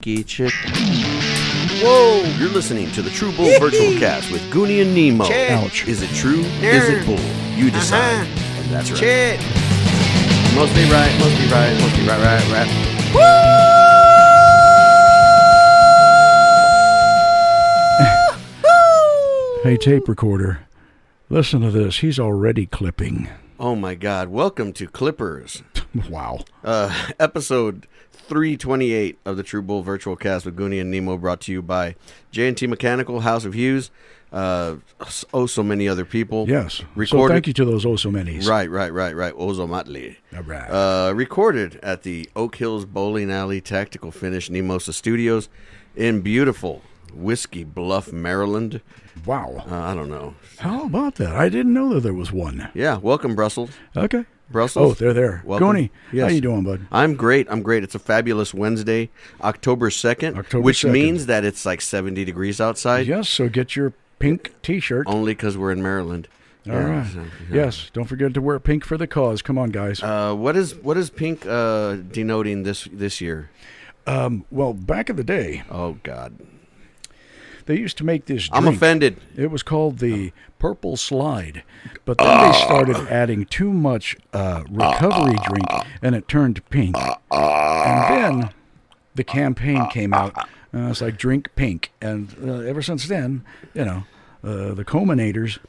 Chick. Whoa! You're listening to the True Bull Virtual Cast with Goonie and Nemo. Chick. Ouch. Is it true? Is it bull? You decide. And that's right. Chick. Mostly right, mostly right, mostly right. Hey, tape recorder, listen to this. He's already clipping. Oh my God. Welcome to Clippers. Wow. Episode 328 of the True Bull Virtual Cast with Goonie and Nemo, brought to you by J&T Mechanical, House of Hughes, so many other people. Yes. Recorded. So thank you to those so-manys. Right. Ozomatli. All right. Recorded at the Oak Hills Bowling Alley Tactical Finish Nemosa Studios in beautiful Whiskey Bluff, Maryland. Wow. I don't know. How about that? I didn't know that there was one. Yeah, welcome, Brussels. Okay. Brussels. Oh, they're there. Welcome. Goonie, Yes. how you doing, bud? I'm great. It's a fabulous Wednesday, October 2nd, which 2nd. means that it's like 70 degrees outside. Yes, so get your pink T-shirt. Only because we're in Maryland. All right. So, Yes, don't forget to wear pink for the cause. Come on, guys. What is pink denoting this year? Well, back in the day, Oh, God. they used to make this drink. I'm offended. It was called the Purple Slide, but then they started adding too much recovery drink, and it turned pink. And then the campaign came out. It's like drink pink, and ever since then, the culminators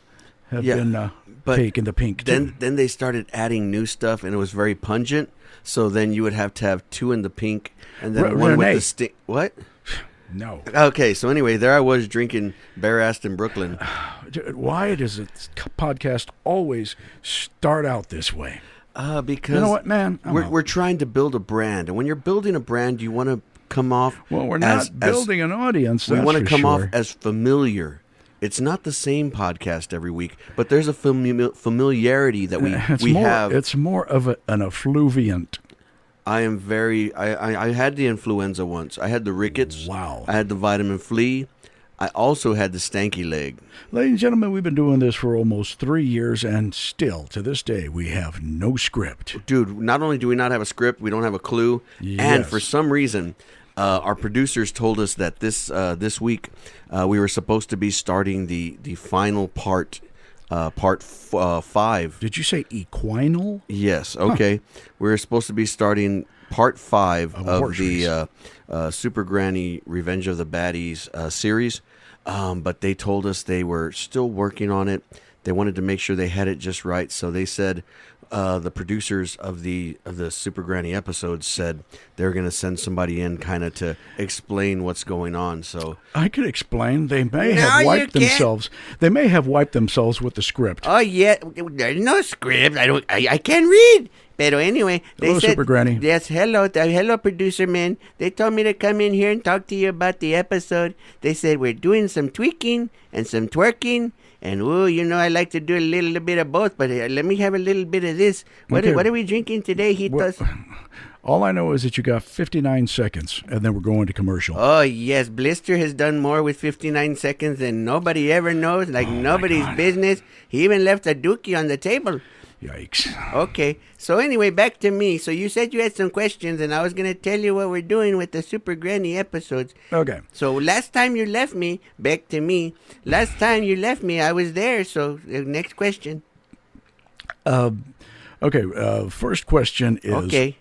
have been but taking the pink too. Then they started adding new stuff, and it was very pungent. So then you would have to have two in the pink, and then one with the stick. What? No. Okay, so anyway, there I was drinking Bare-assed in Brooklyn. Why does a podcast always start out this way? Because You know what, man? we're trying to build a brand, and when you're building a brand, you want to come off. Well, we're not building an audience. We that's want to for come sure. off as familiar. It's not the same podcast every week, but there's a familiarity that we have. It's more of an effluviant. I am very. I had the influenza once. I had the rickets. Wow. I had the vitamin flea. I also had the stanky leg. Ladies and gentlemen, we've been doing this for almost 3 years, and still, to this day, we have no script. Dude, not only do we not have a script, we don't have a clue. Yes. And for some reason, our producers told us that this week we were supposed to be starting the final part 5. Did you say equinal? Yes. Okay. We're supposed to be starting part 5 of horse the Super Granny Revenge of the Baddies series. But they told us they were still working on it. They wanted to make sure they had it just right. So they said, the producers of the Super Granny episodes said they're going to send somebody in kind of to explain what's going on. So I could explain. They may have wiped themselves. They may have wiped themselves with the script. Oh yeah, there's no script. I can't read. But anyway, they Hello, said, Super Granny. Yes, hello, producer man. They told me to come in here and talk to you about the episode. They said we're doing some tweaking and some twerking. And, I like to do a little bit of both, but let me have a little bit of this. What are we drinking today, Hitos? All I know is that you got 59 seconds, and then we're going to commercial. Oh, yes, Blister has done more with 59 seconds than nobody ever knows, like nobody's business. He even left a dookie on the table. Yikes. Okay, so anyway, back to me. So you said you had some questions, and I was going to tell you what we're doing with the Super Granny episodes. Okay. So last time you left me, back to me. Last time you left me, I was there. So next question. Okay, first question is, Okay.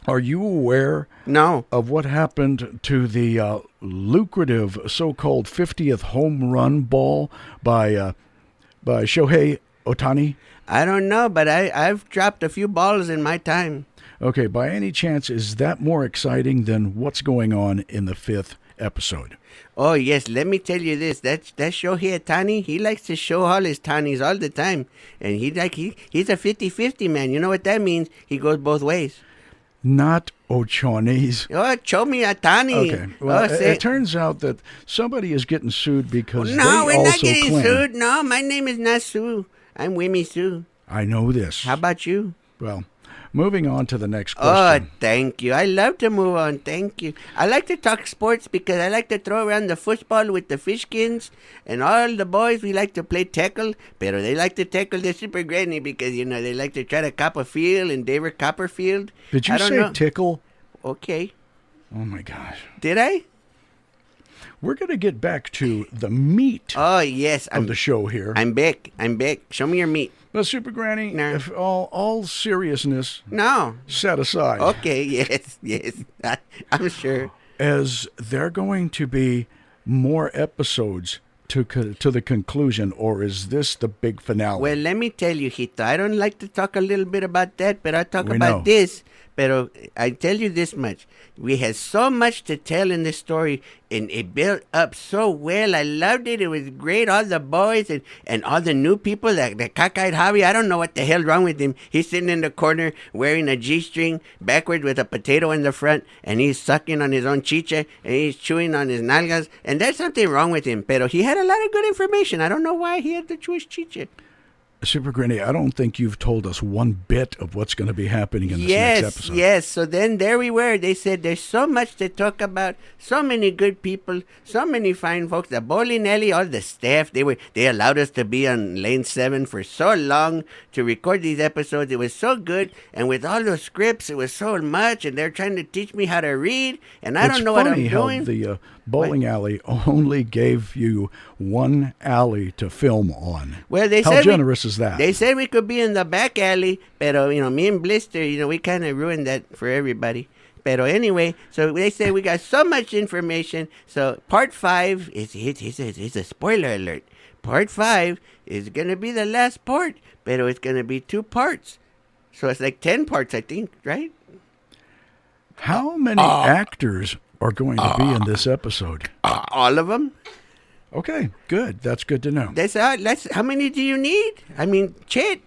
Are you aware No. of what happened to the lucrative so-called 50th home run ball by Shohei Ohtani? I don't know, but I've dropped a few balls in my time. Okay, by any chance, is that more exciting than what's going on in the 5th episode? Oh, yes, let me tell you this. That Shohei Ohtani, he likes to show all his Tanis all the time. And he's a 50-50 man. You know what that means? He goes both ways. Not Ochonis. Oh, show me Ohtani. Okay, well, Oh, it turns out that somebody is getting sued because no, they we're also not getting claim... sued. No, my name is not Sue. I'm Wimmy Sue. I know this. How about you? Well, moving on to the next Oh, question. thank you. I love to move on. Thank you. I like to talk sports because I like to throw around the football with the fishkins. And all the boys, we like to play tackle. But they like to tackle the Super Granny because, they like to try to cop a field and David Copperfield. Did you I don't say know. tickle? Okay. Oh, my gosh. Did I? We're going to get back to the meat Oh, yes. of the show here. I'm back. Show me your meat. But Super Granny, No. if all seriousness No. set aside, Okay, yes. I'm sure. as there going to be more episodes to the conclusion, or is this the big finale? Well, let me tell you, Hito, I don't like to talk a little bit about that, but I talk We about know. this. But I tell you this much. We had so much to tell in this story, and it built up so well. I loved it. It was great. All the boys and all the new people, the cockeyed Javi, I don't know what the hell's wrong with him. He's sitting in the corner wearing a G-string backwards with a potato in the front, and he's sucking on his own chicha, and he's chewing on his nalgas, and there's something wrong with him. Pero he had a lot of good information. I don't know why he had to chew his chicha. Super Granny, I don't think you've told us one bit of what's going to be happening in this next episode. Yes. So then there we were. They said there's so much to talk about, so many good people, so many fine folks. The bowling alley, all the staff, they allowed us to be on lane 7 for so long to record these episodes. It was so good, and with all those scripts, it was so much, and they're trying to teach me how to read, and I don't know what I'm It's funny doing. how the bowling alley only gave you one alley to film on. Well, they how said generous is that? They said we could be in the back alley, pero, me and Blister, we kind of ruined that for everybody. Pero anyway, so they said we got so much information. So part 5 is a spoiler alert. Part 5 is going to be the last part, pero it's going to be 2 parts. So it's like 10 parts, I think, right? How many actors are going to be in this episode? All of them. Okay, good. That's good to know. How many do you need? I mean, Chet.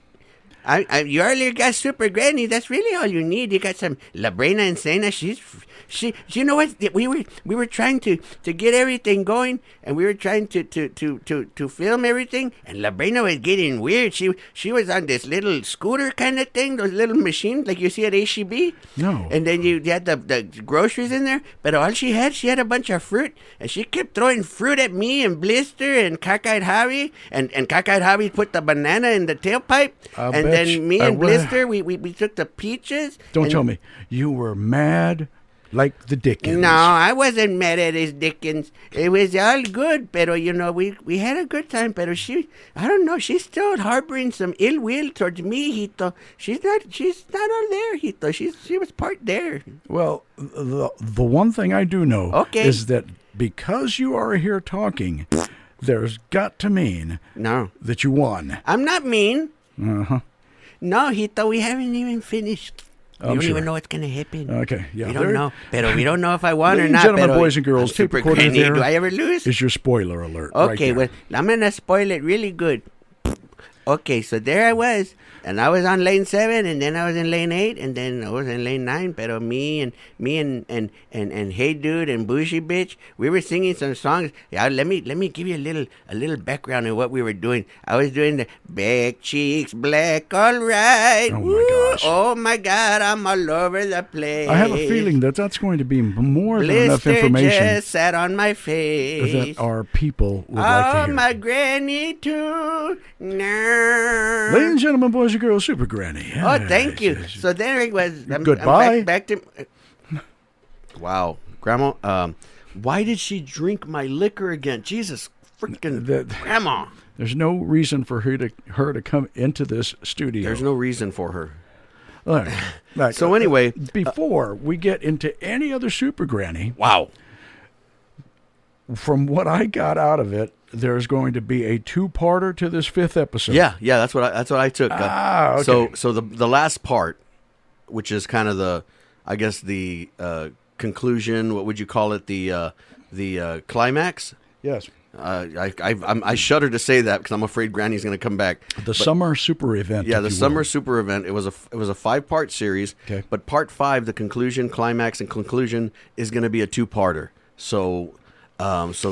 You earlier got Super Granny. That's really all you need. You got some Labrena and Sena. You know what? We were trying to get everything going, and we were trying to film everything. And Labrena was getting weird. She was on this little scooter kind of thing, those little machines like you see at HEB. No. And then you had the groceries in there, but all she had a bunch of fruit, and she kept throwing fruit at me and Blister and Cockeyed Javi, and Cockeyed Javi put the banana in the tailpipe, and then me and Blister, we took the peaches. Don't tell me. You were mad like the Dickens. No, I wasn't mad at his Dickens. It was all good, pero, we had a good time, pero I don't know, she's still harboring some ill will towards me, Hito. She's not all there, Hito. She was part there. Well, the one thing I do know is that because you are here talking, there's got to mean that you won. I'm not mean. Uh-huh. No, Hito, we haven't even finished. We don't even know what's going to happen. Okay, yeah. We don't know. Pero we don't know if I won or Ladies not. and gentlemen, pero boys and girls, tape Super recorder Granny, there do I ever lose? is your spoiler alert. Okay, right there. well, I'm going to spoil it really good. Okay, so there I was, and I was on lane 7, and then I was in lane 8, and then I was in lane 9. Pero me and Hey Dude and Bougie Bitch, we were singing some songs. Yeah, let me give you a little background on what we were doing. I was doing the back cheeks black, all right. Oh my gosh! Oh my God, I'm all over the place. I have a feeling that that's going to be more than enough Blister information just sat on my face. that our people would like to hear. My granny too. No. Ladies and gentlemen, boys and girls, Super Granny. Oh, thank you. So there it was. Goodbye. I'm back to. Wow, Grandma. Why did she drink my liquor again? Jesus freaking Grandma. There's no reason for her to come into this studio. There's no reason for her. All right. So anyway, before we get into any other Super Granny, wow. From what I got out of it, there's going to be a 2-parter to this 5th episode. Yeah, that's what I took. Okay. So the last part, which is kind of the conclusion. What would you call it? The climax. Yes. I shudder to say that because I'm afraid Granny's going to come back. The summer super event. Yeah, the summer super event. It was a 5-part series. Okay. But part 5, the conclusion, climax, and conclusion is going to be a 2-parter. So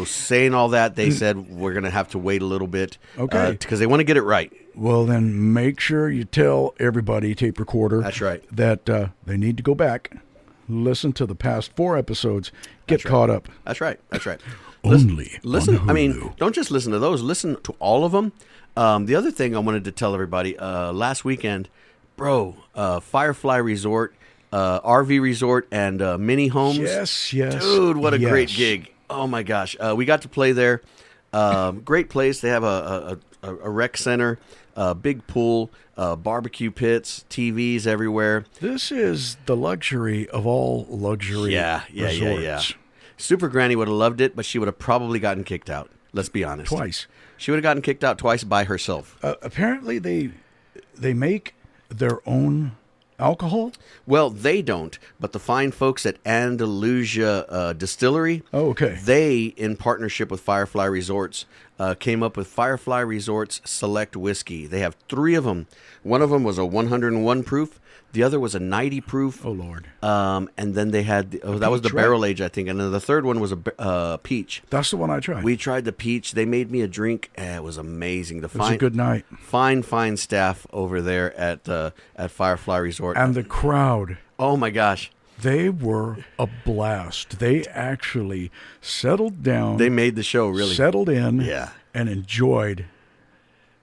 saying all that, they said we're going to have to wait a little bit. Okay. Because they want to get it right. Well, then make sure you tell everybody, tape recorder. That's right. That they need to go back, listen to the past 4 episodes, get caught up. That's right. Only listen. on I mean, Hulu. don't just listen to those. Listen to all of them. The other thing I wanted to tell everybody last weekend, bro, Firefly Resort. RV resort and mini homes. Yes. Dude, what a great yes. gig. Oh, my gosh. We got to play there. Great place. They have a rec center, a big pool, barbecue pits, TVs everywhere. This is the luxury of all luxury resorts. Super Granny would have loved it, but she would have probably gotten kicked out. Let's be honest. Twice. She would have gotten kicked out twice by herself. Apparently, they make their own alcohol. Well, they don't, but the fine folks at Andalusia Distillery, Oh, okay. they, in partnership with Firefly Resorts, came up with Firefly Resorts Select Whiskey. They have 3 of them. One of them was a 101 proof. The other was a 90 proof. Oh, Lord. And then they had, that was the peach, right? barrel age, I think. And then the third one was a peach. That's the one I tried. We tried the peach. They made me a drink. It was amazing. It was a good night. Fine staff over there at Firefly Resort. And the crowd, Oh, my gosh. they were a blast. They actually settled down, They made the show, really. settled in, Yeah. and enjoyed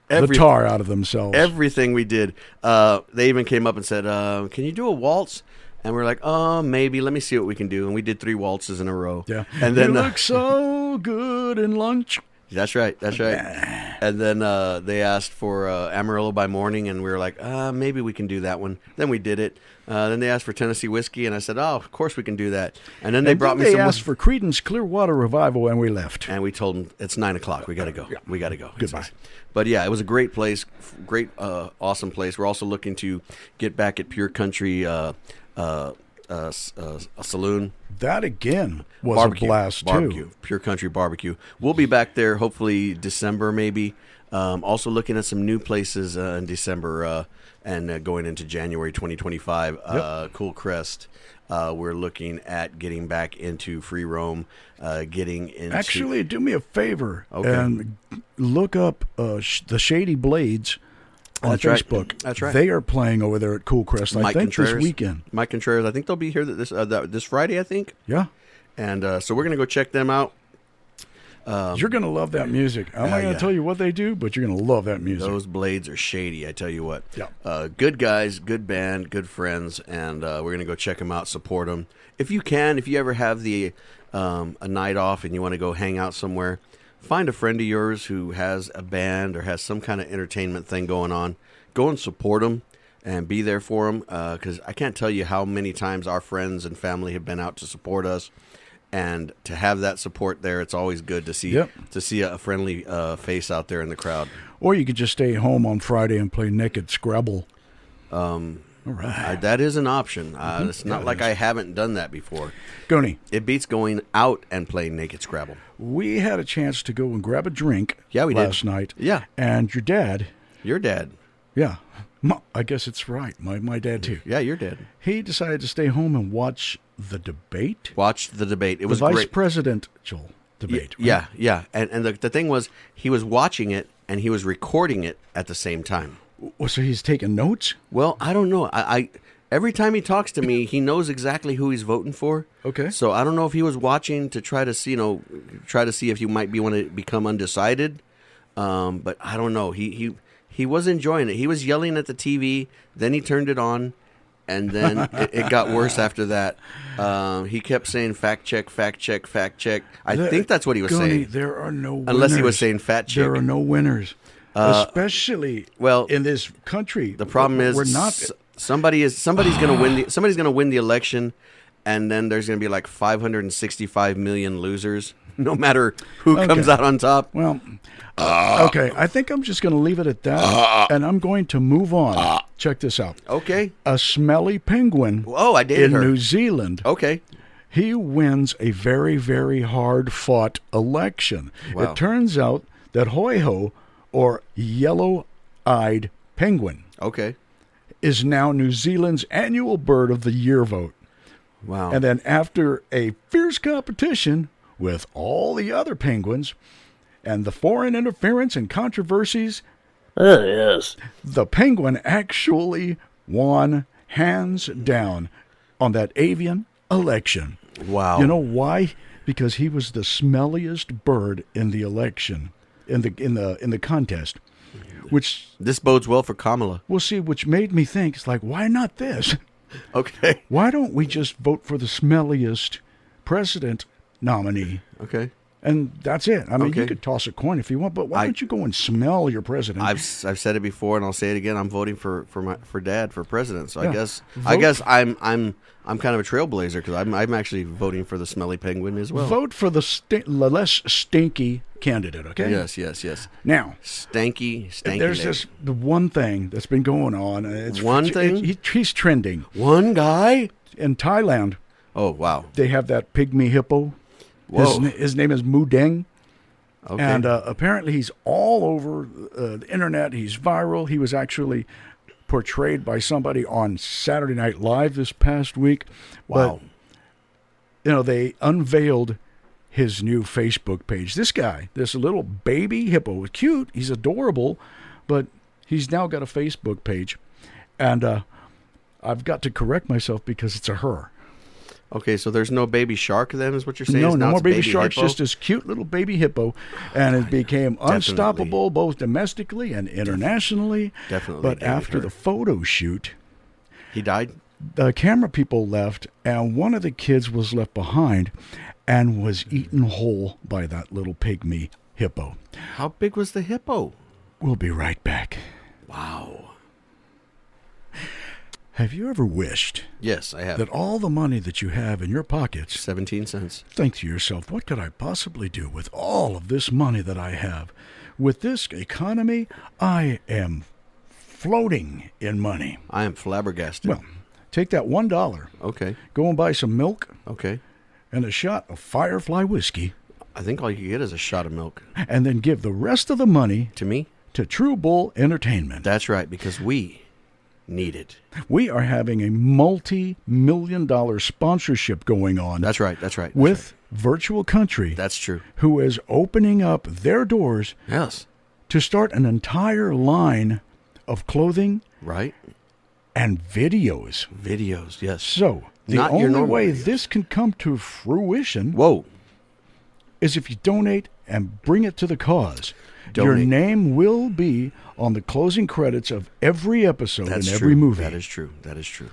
Every- the tar out of themselves. Everything we did. They even came up and said, can you do a waltz? And we're like, oh, maybe. Let me see what we can do. And we did 3 waltzes in a row. Yeah. And then you look so good in lunch. That's right. And then they asked for Amarillo by Morning, and we were like, maybe we can do that one. Then we did it. Then they asked for Tennessee whiskey, and I said, oh, of course we can do that. And then they brought me They some. asked for Creedence Clearwater Revival, and we left. And we told them it's 9:00. We got to go. Yeah. We got to go. Goodbye. But yeah, it was a great place, great, awesome place. We're also looking to get back at Pure Country a saloon. That again was Barbecue. a blast Barbecue. too. Pure Country Barbecue. We'll be back there hopefully December maybe. Also looking at some new places in December and going into January 2025. Cool Crest. We're looking at getting back into free roam, getting into... Actually, do me a favor Okay. and look up the Shady Blades on That's right. Facebook. That's right. They are playing over there at Cool Crest, I Mike think, Contreras. this weekend. Mike Contreras. I think they'll be here this Friday, I think. Yeah. And so we're going to go check them out. You're going to love that music. I'm not going to yeah. tell you what they do, but you're going to love that music. Those Blades are shady, I tell you what. Yeah. Good guys, good band, good friends, and we're going to go check them out, support them. If you can, if you ever have a night off and you want to go hang out somewhere, find a friend of yours who has a band or has some kind of entertainment thing going on. Go and support them and be there for them, because I can't tell you how many times our friends and family have been out to support us. And to have that support there, it's always good to see a friendly face out there in the crowd. Or you could just stay home on Friday and play Naked Scrabble. All right. That is an option. It's not like I haven't done that before. Goni, It beats going out and playing Naked Scrabble. we had a chance to go and grab a drink Yeah, we did. last night. Yeah. And your dad, Your dad. yeah, I guess it's right. My dad, too. Yeah, your dad. He decided to stay home and watch the debate. Watched the debate. It The was vice great. presidential debate. right? Yeah. And the thing was, he was watching it and he was recording it at the same time. Well, so he's taking notes? Well, I don't know. I every time he talks to me, he knows exactly who he's voting for. Okay. So I don't know if he was watching to try to see, if he might want to become undecided. But I don't know. He was enjoying it. He was yelling at the TV. Then he turned it on, and then it got worse after that. He kept saying fact check, fact check, fact check. I think that's what he was Goni, saying. There are no winners. Unless he was saying fat chick. There are no winners. Especially in this country. The problem is we're not. somebody's going to win. Somebody's going to win the election, and then there's going to be like 565 million losers, no matter who comes out on top. Well, okay. I think I'm just going to leave it at that, and I'm going to move on. Check this out. Okay. A smelly penguin Oh, I dated in her. New Zealand. Okay. He wins a very, very hard-fought election. Wow. It turns out that Hoiho, or yellow-eyed penguin, Okay. is now New Zealand's annual bird of the year vote. Wow. And then after a fierce competition with all the other penguins and the foreign interference and controversies, the penguin actually won hands down on that avian election. Wow. You know why? Because he was the smelliest bird in the election, in the contest. Which This bodes well for Kamala. we'll see. Which made me think, it's like, why not this? Okay. Why don't we just vote for the smelliest president nominee? Okay. And that's it. I mean, you Okay. could toss a coin if you want, but why don't you go and smell your president? I've said it before, and I'll say it again. I'm voting for Dad for president. So Yeah. I guess I'm kind of a trailblazer because I'm actually voting for the smelly penguin as well. Vote for the less stinky candidate, okay? Yes. Now, Stanky. there's leg. just the one thing that's been going on. Thing? He's trending. One guy. In Thailand, Oh wow. they have that pygmy hippo. Whoa. His name is Mu Deng. Okay. And apparently he's all over the internet. He's viral. He was actually portrayed by somebody on Saturday Night Live this past week. Wow. But, they unveiled his new Facebook page. This guy, this little baby hippo, cute. He's adorable, but he's now got a Facebook page. And I've got to correct myself because it's a her. Okay, so there's no baby shark then, is what you're saying? No, Now no more it's baby sharks, hippo? just this cute little baby hippo. And it became unstoppable both domestically and internationally. Definitely. But David after Her. the photo shoot, He died? the camera people left, and one of the kids was left behind and was eaten whole by that little pygmy hippo. How big was the hippo? We'll be right back. Wow. Have you ever wished Yes, I have. that all the money that you have in your pockets, 17 cents. think to yourself, what could I possibly do with all of this money that I have? With this economy, I am floating in money. I am flabbergasted. Well, take that $1, Okay. go and buy some milk Okay. and a shot of Firefly Whiskey, I think all you can get is a shot of milk. and then give the rest of the money To me, to True Bull Entertainment. that's right, because we need it. We are having a multi-million-dollar sponsorship going on That's right. That's right. with Virtual Country, That's true. who is opening up their doors Yes. to start an entire line of clothing Right? and videos. Videos, yes. So, the Not your only normal way videos. this can come to fruition Whoa. is if you donate and bring it to the cause. Donate. Your name will be on the closing credits of every episode That's in true. every movie. That is true. That is true.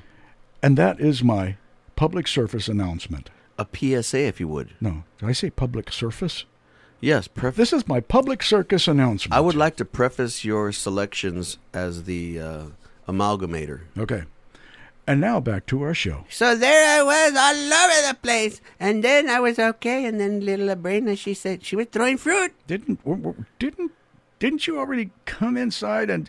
And that is my public service announcement. A PSA, if you would. No, did I say public surface? Yes. This is my public circus announcement. I would like to preface your selections as the amalgamator. Okay. And now back to our show. So there I was all over the place. And then I was okay. And then little Abrina, she said she was throwing fruit. Didn't you already come inside and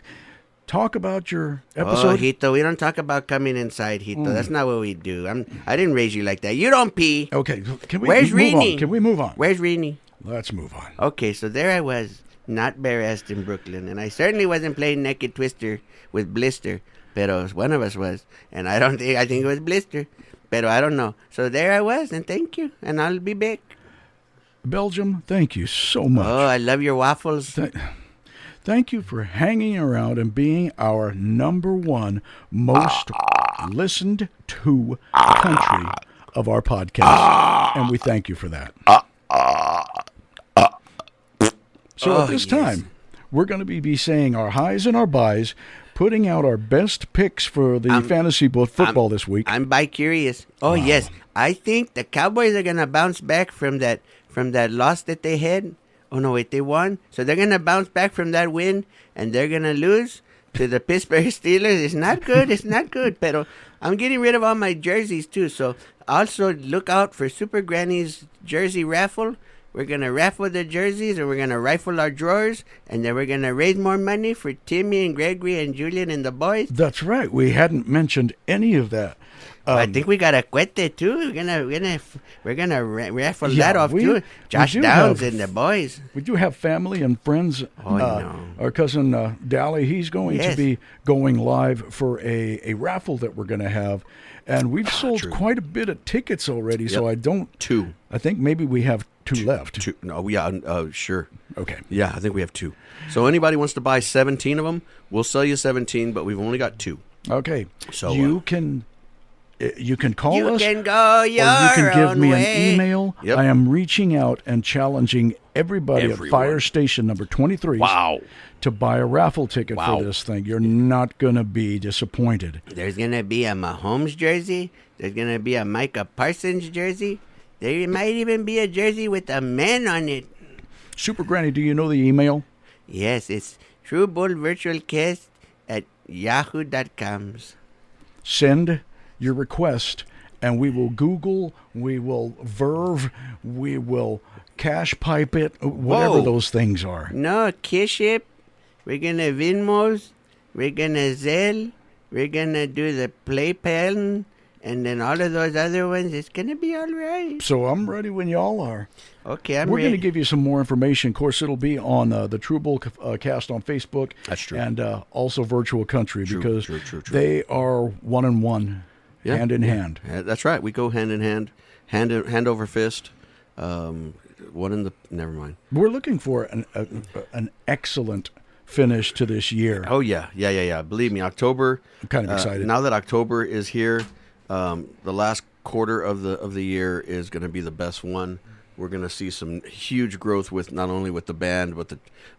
talk about your Oh, episode? Hito, we don't talk about coming inside, Hito. That's not what we do. I didn't raise you like that. You don't pee. Okay, can we Where's move Rini? on? Can we move on? Where's Rini? Let's move on. Okay, so there I was, not bare-assed in Brooklyn. And I certainly wasn't playing Naked Twister with Blister. Pero one of us was. And I think it was Blister. Pero I don't know. So there I was, and thank you. And I'll be back. Belgium, thank you so much. Oh, I love your waffles. Thank you for hanging around and being our number one most listened to country of our podcast. And we thank you for that. So at this time, we're going to be saying our highs and our buys, putting out our best picks for the fantasy football this week. I'm bi-curious. Oh, yes. I think the Cowboys are going to bounce back from that loss that they had. Oh, no, wait, they won. So they're going to bounce back from that win, and they're going to lose to the Pittsburgh Steelers. It's not good. It's not good. But I'm getting rid of all my jerseys, too. So also look out for Super Granny's jersey raffle. We're going to raffle the jerseys, and we're going to rifle our drawers, and then we're going to raise more money for Timmy and Gregory and Julian and the boys. That's right. We hadn't mentioned any of that. I think we got a cuete too. We're gonna raffle Yeah, that off we- too. Josh we do Downs have- and the boys. We do have family and friends. Oh, no. Our cousin Dally, he's going to Yes. be going live for a raffle that we're going to have. And we've sold true. quite a bit of tickets already, so Yep. I think maybe we have two left. Two. No, yeah, sure. Okay. Yeah, I think we have 2. So anybody wants to buy 17 of them, we'll sell you 17, but we've only got 2. Okay. So, you can You can call You us, can go your or you can give own me way. an email. Yep. I am reaching out and challenging everybody at Everyone. Fire Station number 23 Wow. to buy a raffle ticket Wow. for this thing. You're not going to be disappointed. There's gonna be a Mahomes jersey. There's gonna be a Micah Parsons jersey. There might even be a jersey with a man on it. Super Granny, do you know the email? Yes, it's truebullvirtualcast@yahoo.com. Send your request, and we will Google, we will Verve, we will cash pipe it, whatever Whoa. those things are. No, Kiship. We're gonna Venmos. We're gonna Zelle. We're gonna do the PayPal, and then all of those other ones. It's gonna be all right. So I'm ready when y'all are. Okay, I'm We're ready. going to give you some more information. Of course, it'll be on the True Bull cast on Facebook. That's true. And also Virtual Country, because true. they are one and one, Yeah, hand in yeah. hand. That's right. We go hand in hand, hand over fist. One in the. Never mind. We're looking for an excellent finish to this year. Oh yeah. Believe me, October. I'm kind of excited. Now that October is here, the last quarter of the year is going to be the best one. We're going to see some huge growth with not only with the band, but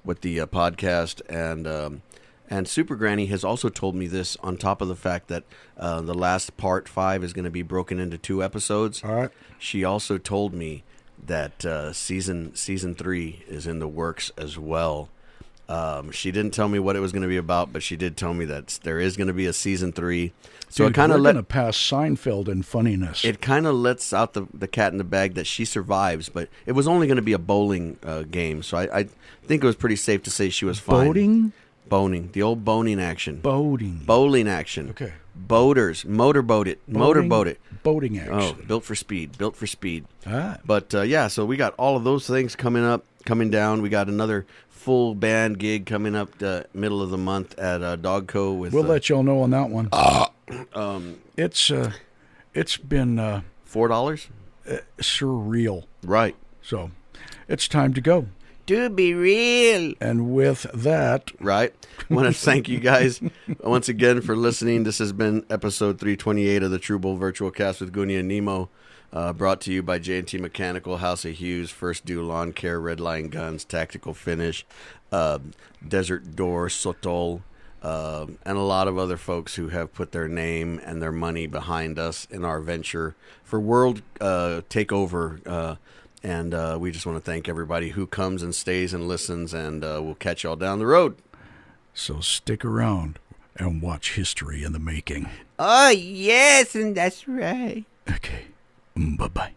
with the podcast, and Super Granny has also told me this on top of the fact that the last part 5 is going to be broken into 2 episodes. All right. She also told me that season 3 is in the works as well. She didn't tell me what it was going to be about, but she did tell me that there is going to be a season 3. So Dude, it kind of we're going to pass Seinfeld in funniness. it kind of lets out the cat in the bag that she survives, but it was only going to be a bowling game, so I think it was pretty safe to say she was fine. Boning, the old boning action. Bowling action. Okay. Boaters, motorboat it. Boating action. Oh, built for speed. Ah. But yeah, so we got all of those things coming down. We got another full band gig coming up the middle of the month at Dogco with. We'll let y'all know on that one. It's been $4. surreal. Right. So it's time to go. To be real. And with that, Right. I want to thank you guys once again for listening. This has been episode 328 of the True Bull Virtual Cast with Goonie and Nemo, brought to you by J&T Mechanical, House of Hughes, First Do Lawn Care, Red Line Guns, Tactical Finish, Desert Door, Sotol, and a lot of other folks who have put their name and their money behind us in our venture for world takeover. And we just want to thank everybody who comes and stays and listens, and we'll catch y'all down the road. so stick around and watch history in the making. Oh, yes, and that's right. Okay. Bye-bye.